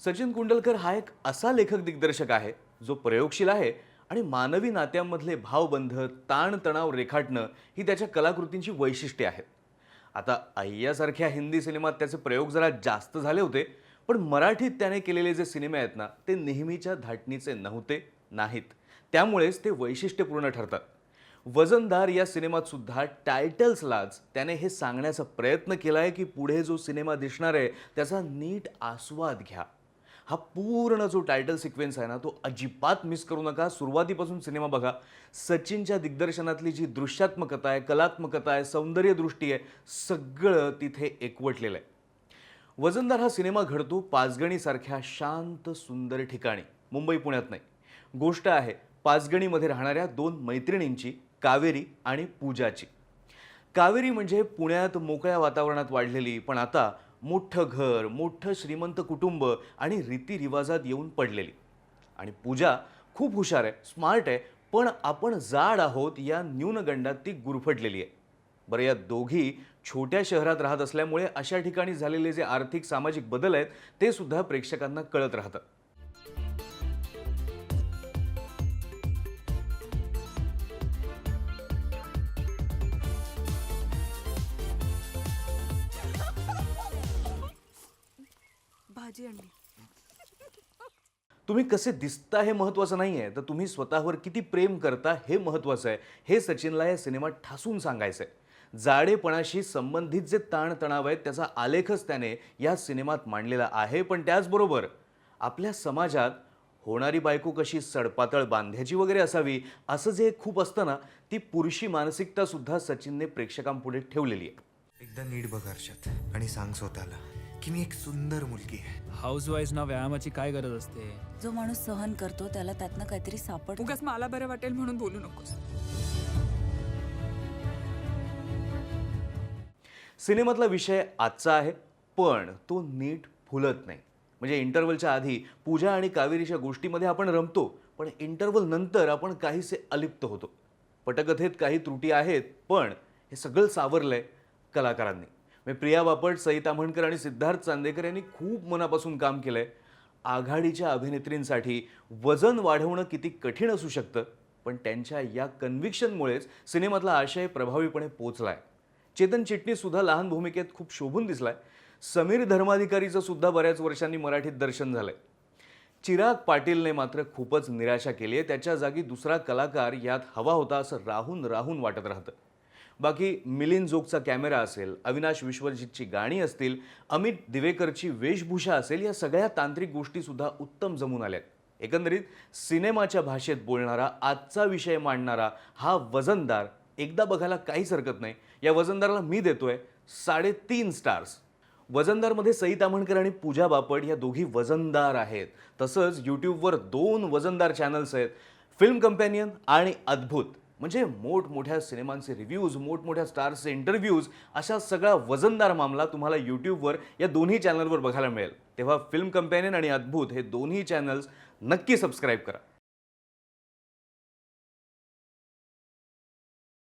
सचिन कुंडलकर हा एक असा लेखक दिग्दर्शक आहे जो प्रयोगशील आहे आणि मानवी नात्यांमधले भावबंध ताणतणाव रेखाटणं ही त्याच्या कलाकृतींची वैशिष्ट्ये आहेत. आता अय्यासारख्या हिंदी सिनेमात त्याचे प्रयोग जरा जास्त झाले होते, पण मराठीत त्याने केलेले जे सिनेमे आहेत ना ते नेहमीच्या धाटणीचे नव्हते, नाहीत. त्यामुळेच ते वैशिष्ट्यपूर्ण ठरतात. वजनदार या सिनेमात सुद्धा टायटल्सलाच त्याने हे सांगण्याचा प्रयत्न केलाय की पुढे जो सिनेमा दिसणार आहे त्याचा नीट आस्वाद घ्या. हा पूर्ण जो टायटल सिक्वेन्स आहे ना तो अजिबात मिस करू नका. सुरुवातीपासून सिनेमा बघा. सचिनच्या दिग्दर्शनातली जी दृश्यात्मकता आहे, कलात्मकता आहे, सौंदर्यदृष्टी आहे, सगळं तिथे एकवटलेलं आहे. वजनदार हा सिनेमा घडतो पाचगणीसारख्या शांत सुंदर ठिकाणी, मुंबई पुण्यात नाही. गोष्ट आहे पाचगणीमध्ये राहणाऱ्या दोन मैत्रिणींची, कावेरी आणि पूजाची. कावेरी म्हणजे पुण्यात मोकळ्या वातावरणात वाढलेली, पण आता मोठं घर, मोठं श्रीमंत कुटुंब आणि रीतिरिवाजात येऊन पडलेली. आणि पूजा खूप हुशार आहे, स्मार्ट आहे, पण आपण जाड आहोत या न्यूनगंडात ती गुरफटलेली आहे. बरं, या दोघी छोट्या शहरात राहत असल्यामुळे अशा ठिकाणी झालेले जे आर्थिक सामाजिक बदल आहेत ते सुद्धा प्रेक्षकांना कळत राहतात. भाजी आणली. तुम्ही कसे दिसता हे महत्त्वाचं नाही आहे, तर तुम्ही स्वतःवर किती प्रेम करता हे महत्त्वाचं आहे. हे सचिनला या सिनेमात ठासून सांगायचं आहे. जाडेपणाशी संबंधित जे ताणतणाव आहेत त्याचा आलेखच त्याने या सिनेमात मांडलेला आहे. पण त्याचबरोबर आपल्या समाजात होणारी बायको कशी सडपातळ बांध्याची वगैरे असावी असं जे खूप असतं ना, ती पुरुषी मानसिकता सुद्धा सचिनने प्रेक्षकांपुढे ठेवलेली आहे. एकदा नीट बघ हर्षद आणि सांग स्वतःला की मी एक सुंदर मुलगी आहे. हाऊसवाईजना व्यायामाची काय गरज असते? जो माणूस सहन करतो त्याला त्यातनं काहीतरी सापड. उगाच मला बरं वाटेल म्हणून बोलू नकोस. सिनेमातला विषय आजचा आहे, पण तो नीट फुलत नाही. म्हणजे इंटरव्हलच्या आधी पूजा आणि कावेरीच्या गोष्टीमध्ये आपण रमतो, पण इंटरव्हल नंतर आपण काहीसे अलिप्त होतो. पटकथेत काही त्रुटी आहेत, पण हे सगळं सावरलंय कलाकारांनी. म्हणजे प्रिया बापट, सई ताम्हणकर आणि सिद्धार्थ चांदेकर यांनी खूप मनापासून काम केलंय. आघाडीच्या अभिनेत्रींसाठी वजन वाढवणं किती कठीण असू शकतं, पण त्यांच्या या कन्व्हिक्शनमुळेच सिनेमातला आशय प्रभावीपणे पोचलाय. चेतन चिटणीस सुद्धा लहान भूमिकेत खूप शोभून दिसलाय. समीर धर्माधिकारीचं सुद्धा बऱ्याच वर्षांनी मराठीत दर्शन झालंय. चिराग पाटीलने मात्र खूपच निराशा केली आहे. त्याच्या जागी दुसरा कलाकार यात हवा होता असं राहून राहून वाटत राहतं. बाकी मिलिंद जोगचा कॅमेरा असेल, अविनाश विश्वजितची गाणी असतील, अमित दिवेकरची वेशभूषा असेल, या सगळ्या तांत्रिक गोष्टी सुद्धा उत्तम जमून आल्यात. एकंदरीत सिनेमाच्या भाषेत बोलणारा, आजचा विषय मांडणारा हा वजनदार एकदा बघायला काहीच हरकत नाही. या वजनदारला मी देतोय 3.5 स्टार्स. वजनदारमध्ये सई ताम्हणकर आणि पूजा बापट या दोघी वजनदार आहेत. तसंच यूट्यूबवर 2 वजनदार चॅनल्स आहेत, फिल्म कंपॅनियन आणि अद्भुत. म्हणजे मोठमोठ्या सिनेमांचे रिव्ह्यूज, मोठमोठ्या स्टार्सचे इंटरव्ह्यूज, अशा सगळा वजनदार मामला तुम्हाला यूट्यूबवर या दोन्ही चॅनलवर बघायला मिळेल. तेव्हा फिल्म कंपॅनियन आणि अद्भुत हे दोन्ही चॅनल्स नक्की सबस्क्राईब करा.